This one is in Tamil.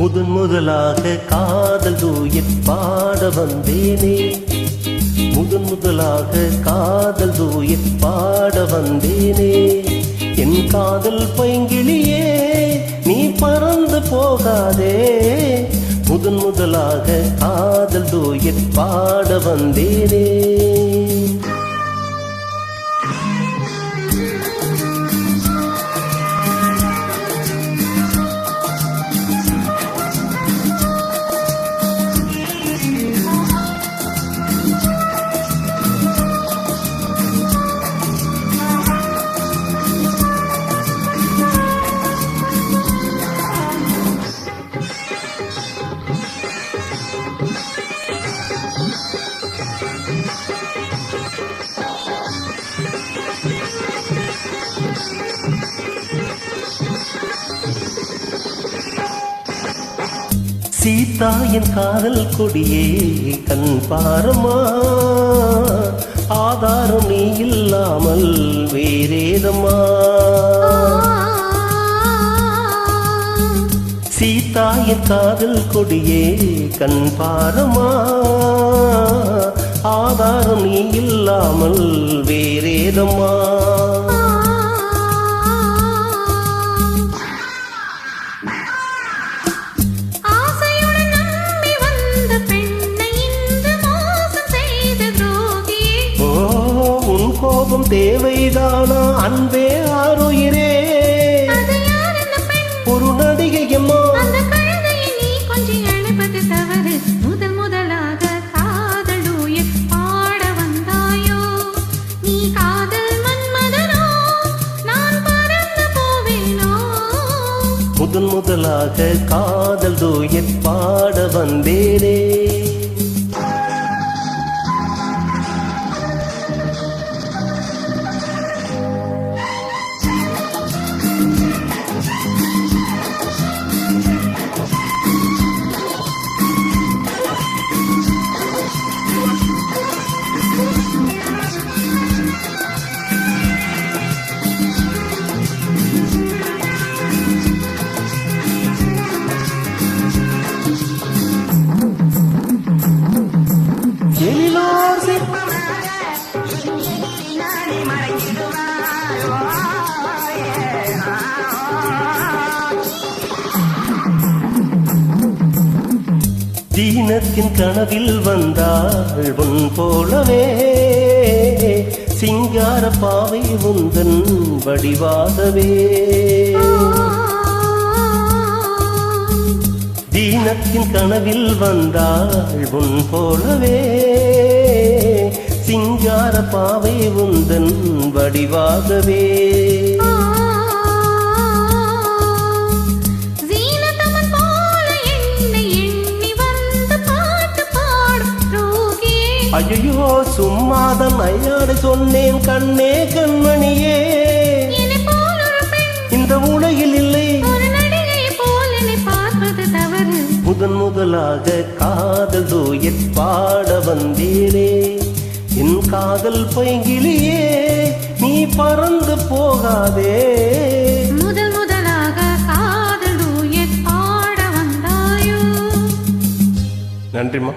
முதன் முதலாக காதல் டூயட் பாட வந்தேனே, முதன் முதலாக காதல் டூயட் பாட வந்தேனே. என் காதல் பைங்கிளியே நீ பறந்து போகாதே, முதன் முதலாக காதல் டூயட் பாட வந்தேனே. சீதா என் காதல் கொடியே கண் பாரமா, ஆதாரம் நீ இல்லாமல் வேறேதம்மா. சீதா என் காதல் கொடியே கண் பாரமா, ஆதாரம் நீ இல்லாமல் வேறேதம்மா. கோபம் தேவைதானா அன்பே ஆரோயிரே, ஒரு நடிகையம்மா முதல் முதலாக காதல் டூயட் பாட வந்தாயோ, நீ காதல் மன்மதனோ நான் பறந்து போவேனோ. முதன் முதலாக காதல் டூயட் பாட வந்தேனே. தீனத்தின் கனவில் வந்தாள் உன் போலவே, சிங்கார பாவை உந்தன் வடிவாகவே. தீனத்தின் கனவில் வந்தாள் உன் போலவே, சிங்கார பாவை உந்தன் வடிவாகவே. ஐயோ சும்மாதான் ஐயாடு சொன்னேன் கண்ணே கண்மணியே, இந்த உலகில் இல்லை முதன் முதலாக காதல் டூயட் பாட வந்தேனே. என் காதல் பைங்கிளியே நீ பறந்து போகாதே, முதல் முதலாக காதல் டூயட் பாட வந்தாயோ. நன்றிம்மா.